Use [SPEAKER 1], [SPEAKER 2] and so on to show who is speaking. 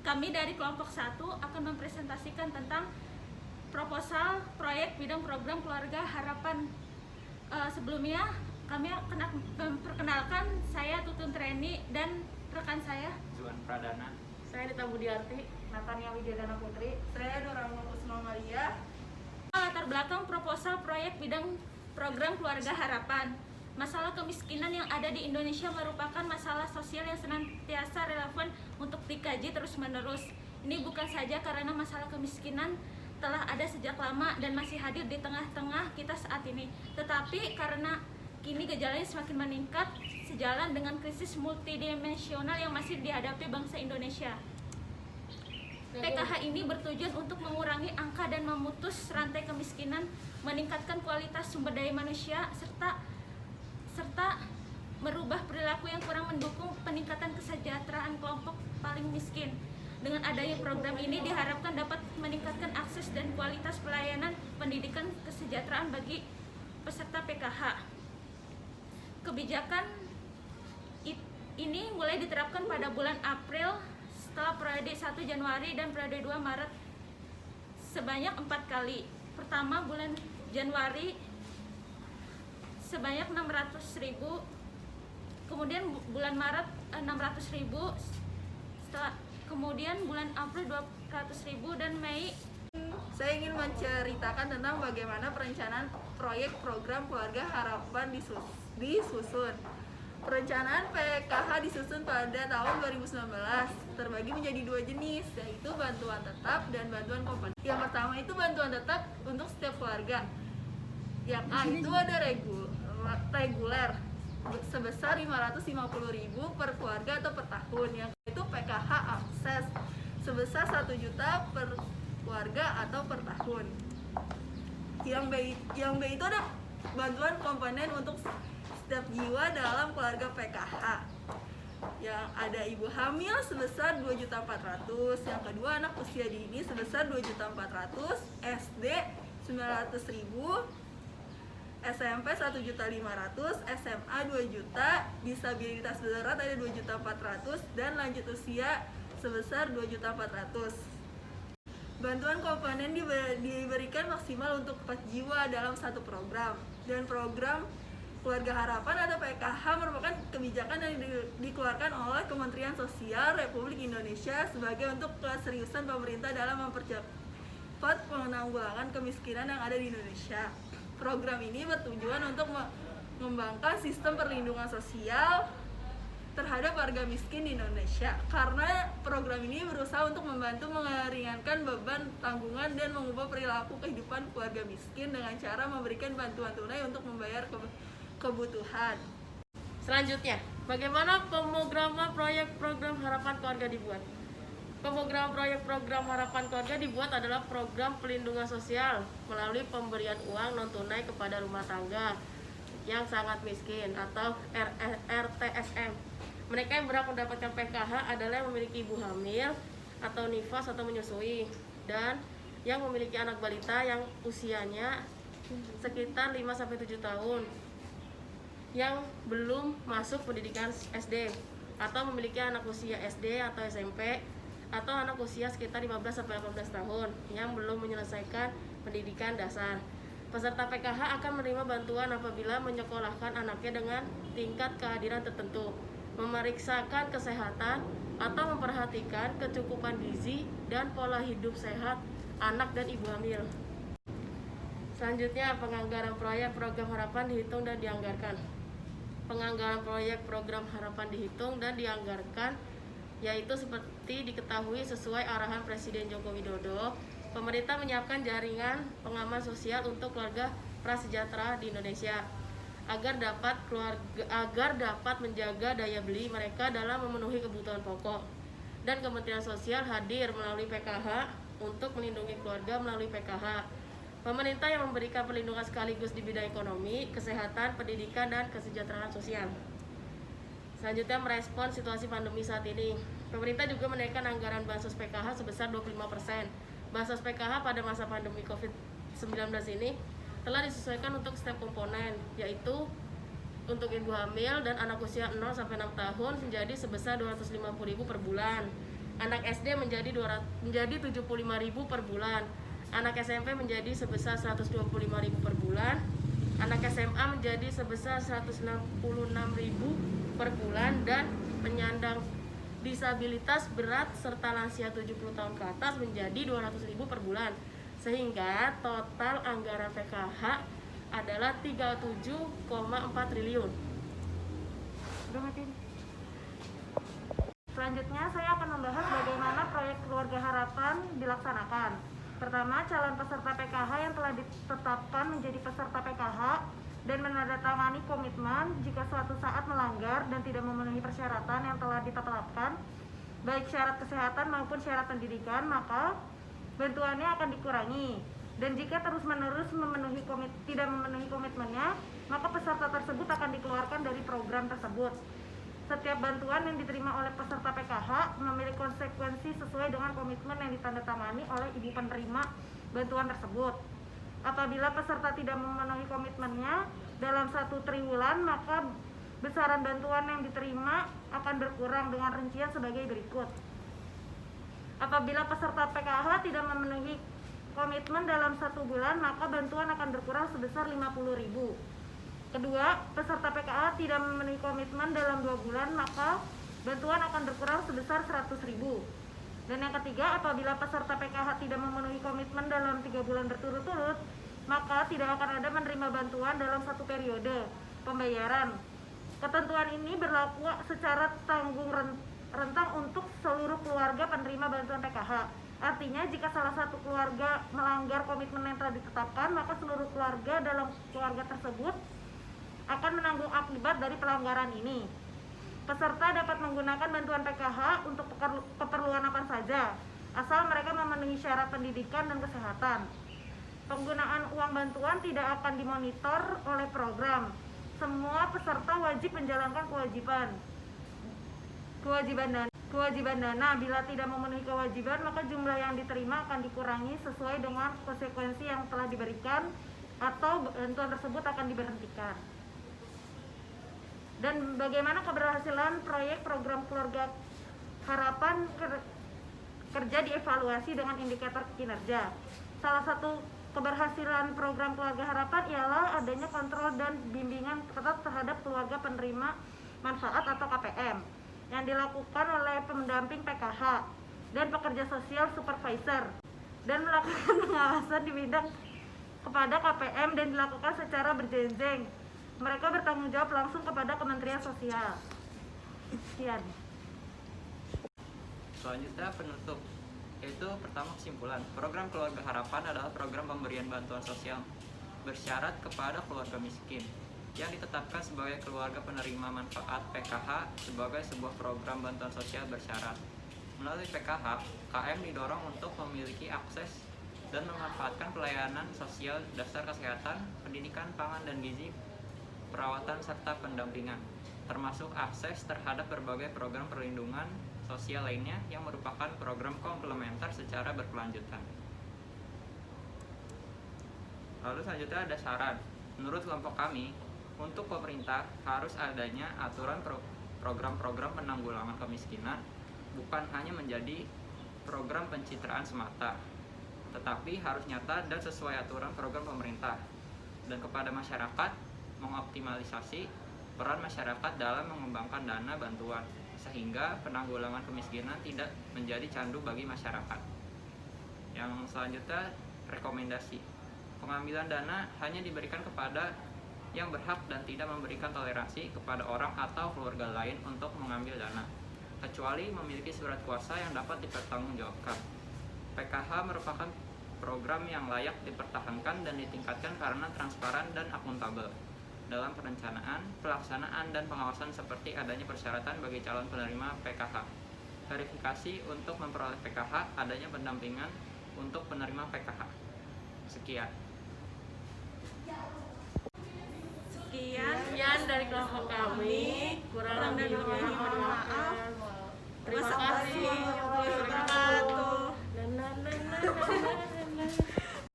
[SPEAKER 1] Kami dari kelompok 1 akan mempresentasikan tentang proposal proyek bidang program keluarga harapan. Sebelumnya kami akan memperkenalkan, saya Tutun Treni dan rekan saya
[SPEAKER 2] Zuan Pradana,
[SPEAKER 3] saya Dita Budiarti,
[SPEAKER 4] Natania Widyadana Putri,
[SPEAKER 5] saya Nurul Usma Maria.
[SPEAKER 1] latar belakang proposal proyek bidang program keluarga harapan. Masalah kemiskinan yang ada di Indonesia merupakan masalah sosial yang senantiasa relevan untuk dikaji terus-menerus. Ini bukan saja karena masalah kemiskinan telah ada sejak lama dan masih hadir di tengah-tengah kita saat ini, tetapi karena kini gejalanya semakin meningkat sejalan dengan krisis multidimensional yang masih dihadapi bangsa Indonesia. PKH ini bertujuan untuk mengurangi angka dan memutus rantai kemiskinan, meningkatkan kualitas sumber daya manusia, serta merubah perilaku yang kurang mendukung peningkatan kesejahteraan kelompok paling miskin. Dengan adanya program ini diharapkan dapat meningkatkan akses dan kualitas pelayanan pendidikan kesejahteraan bagi peserta PKH. Kebijakan ini mulai diterapkan pada bulan April setelah periode 1 Januari dan periode 2 Maret sebanyak 4 kali. Pertama bulan Januari sebanyak 600.000, kemudian bulan Maret 600.000, kemudian bulan April 200.000 dan Mei.
[SPEAKER 5] Saya ingin menceritakan tentang bagaimana perencanaan proyek program keluarga harapan disusun. Perencanaan PKH disusun pada tahun 2019, terbagi menjadi 2 jenis, yaitu bantuan tetap dan bantuan komponen. Yang pertama itu bantuan tetap untuk setiap keluarga. Yang A itu ada reguler sebesar 550.000 per keluarga atau per tahun. Yang itu PKH akses sebesar 1 juta per keluarga atau per tahun. Yang B itu ada bantuan komponen untuk setiap jiwa dalam keluarga PKH. Yang ada ibu hamil sebesar 2.400.000, yang kedua anak usia dini sebesar 2.400.000, SD 900.000, SMP 1.500.000, SMA 2 juta, disabilitas berat ada 2.400.000 dan lanjut usia sebesar 2.400.000. Bantuan komponen diberikan maksimal untuk 4 jiwa dalam satu program. Dan program Keluarga Harapan atau PKH merupakan kebijakan yang dikeluarkan oleh Kementerian Sosial Republik Indonesia sebagai untuk keseriusan pemerintah dalam mempercepat penanggulangan kemiskinan yang ada di Indonesia. Program ini bertujuan untuk mengembangkan sistem perlindungan sosial terhadap warga miskin di Indonesia. Karena program ini berusaha untuk membantu meringankan beban tanggungan dan mengubah perilaku kehidupan keluarga miskin dengan cara memberikan bantuan tunai untuk membayar kebutuhan.
[SPEAKER 3] Selanjutnya, bagaimana pemrograman proyek program harapan keluarga dibuat? Pemrograman proyek program harapan keluarga dibuat adalah program pelindungan sosial melalui pemberian uang non tunai kepada rumah tangga yang sangat miskin atau RTSM. Mereka yang berhak mendapatkan PKH adalah yang memiliki ibu hamil atau nifas atau menyusui dan yang memiliki anak balita yang usianya sekitar 5-7 tahun yang belum masuk pendidikan SD atau memiliki anak usia SD atau SMP atau anak usia sekitar 15-18 tahun yang belum menyelesaikan pendidikan dasar. Peserta PKH akan menerima bantuan apabila menyekolahkan anaknya dengan tingkat kehadiran tertentu, memeriksakan kesehatan atau memperhatikan kecukupan gizi dan pola hidup sehat anak dan ibu hamil. Selanjutnya, penganggaran proyek program harapan dihitung dan dianggarkan. Penganggaran proyek program harapan dihitung dan dianggarkan yaitu seperti diketahui sesuai arahan Presiden Joko Widodo, pemerintah menyiapkan jaringan pengaman sosial untuk keluarga prasejahtera di Indonesia agar dapat menjaga daya beli mereka dalam memenuhi kebutuhan pokok. Dan Kementerian Sosial hadir melalui PKH untuk melindungi keluarga melalui PKH. Pemerintah yang memberikan perlindungan sekaligus di bidang ekonomi, kesehatan, pendidikan, dan kesejahteraan sosial. Selanjutnya, merespon situasi pandemi saat ini. Pemerintah juga menaikkan anggaran bansos PKH sebesar 25%. Bansos PKH pada masa pandemi COVID-19 ini telah disesuaikan untuk setiap komponen, yaitu untuk ibu hamil dan anak usia 0-6 tahun menjadi sebesar 250.000 per bulan. Anak SD menjadi 75.000 per bulan. Anak SMP menjadi sebesar 125.000 per bulan. Anak SMA menjadi sebesar 166.000 per bulan, dan penyandang disabilitas berat serta lansia 70 tahun ke atas menjadi 200.000 per bulan. Sehingga total anggaran PKH adalah 37,4 triliun.
[SPEAKER 4] Selanjutnya saya akan membahas bagaimana proyek Keluarga Harapan dilaksanakan. Pertama, calon peserta PKH yang telah ditetapkan menjadi peserta PKH dan menandatangani komitmen jika suatu saat melanggar dan tidak memenuhi persyaratan yang telah ditetapkan, baik syarat kesehatan maupun syarat pendidikan, maka bantuannya akan dikurangi. Dan jika terus-menerus tidak memenuhi komitmennya, maka peserta tersebut akan dikeluarkan dari program tersebut. Setiap bantuan yang diterima oleh peserta PKH memiliki konsekuensi sesuai dengan komitmen yang ditandatangani oleh ibu penerima bantuan tersebut. Apabila peserta tidak memenuhi komitmennya dalam 1 triwulan, maka besaran bantuan yang diterima akan berkurang dengan rincian sebagai berikut. Apabila peserta PKH tidak memenuhi komitmen dalam 1 bulan, maka bantuan akan berkurang sebesar 50.000. Kedua, peserta PKH tidak memenuhi komitmen dalam 2 bulan, maka bantuan akan berkurang sebesar 100.000. Dan yang ketiga, apabila peserta PKH tidak memenuhi komitmen dalam 3 bulan berturut-turut, maka tidak akan ada menerima bantuan dalam 1 periode pembayaran. Ketentuan ini berlaku secara tanggung rentang untuk seluruh keluarga penerima bantuan PKH. Artinya, jika salah satu keluarga melanggar komitmen yang telah ditetapkan, maka seluruh keluarga dalam keluarga tersebut akan menanggung akibat dari pelanggaran ini. Peserta dapat menggunakan bantuan PKH untuk keperluan apa saja, asal mereka memenuhi syarat pendidikan dan kesehatan. Penggunaan uang bantuan tidak akan dimonitor oleh program. Semua peserta wajib menjalankan kewajiban dana. Bila tidak memenuhi kewajiban, maka jumlah yang diterima akan dikurangi sesuai dengan konsekuensi yang telah diberikan, atau bantuan tersebut akan diberhentikan. Dan bagaimana keberhasilan proyek program Keluarga Harapan kerja dievaluasi dengan indikator kinerja. Salah satu keberhasilan program Keluarga Harapan ialah adanya kontrol dan bimbingan ketat terhadap keluarga penerima manfaat atau KPM yang dilakukan oleh pendamping PKH dan pekerja sosial supervisor, dan melakukan pengawasan di bidang kepada KPM dan dilakukan secara berjenjang. Mereka bertanggung jawab langsung kepada Kementerian Sosial. Sekian.
[SPEAKER 2] Selanjutnya penutup, yaitu pertama kesimpulan. Program Keluarga Harapan adalah program pemberian bantuan sosial bersyarat kepada keluarga miskin yang ditetapkan sebagai keluarga penerima manfaat PKH sebagai sebuah program bantuan sosial bersyarat. Melalui PKH, KM didorong untuk memiliki akses dan memanfaatkan pelayanan sosial dasar kesehatan, pendidikan, pangan dan gizi, perawatan serta pendampingan, termasuk akses terhadap berbagai program perlindungan sosial lainnya yang merupakan program komplementer secara berkelanjutan. Lalu selanjutnya ada saran. Menurut kelompok kami, untuk pemerintah harus adanya aturan program-program penanggulangan kemiskinan, bukan hanya menjadi program pencitraan semata, tetapi harus nyata dan sesuai aturan program pemerintah. Dan kepada masyarakat, mengoptimalisasi peran masyarakat dalam mengembangkan dana bantuan, sehingga penanggulangan kemiskinan tidak menjadi candu bagi masyarakat. Yang selanjutnya, rekomendasi. Pengambilan dana hanya diberikan kepada yang berhak dan tidak memberikan toleransi kepada orang atau keluarga lain untuk mengambil dana, kecuali memiliki surat kuasa yang dapat dipertanggungjawabkan. PKH merupakan program yang layak dipertahankan dan ditingkatkan karena transparan dan akuntabel dalam perencanaan, pelaksanaan, dan pengawasan, seperti adanya persyaratan bagi calon penerima PKH, verifikasi untuk memperoleh PKH, adanya pendampingan untuk penerima PKH. Sekian
[SPEAKER 3] Dari kelompok kami, kurang
[SPEAKER 5] dan
[SPEAKER 3] lebihnya
[SPEAKER 5] lebihnya
[SPEAKER 3] mohon
[SPEAKER 5] mohon
[SPEAKER 3] maaf.
[SPEAKER 5] maaf.
[SPEAKER 3] Terima kasih.
[SPEAKER 5] Wassalamualaikum warahmatullahi wabarakatuh.
[SPEAKER 3] Dan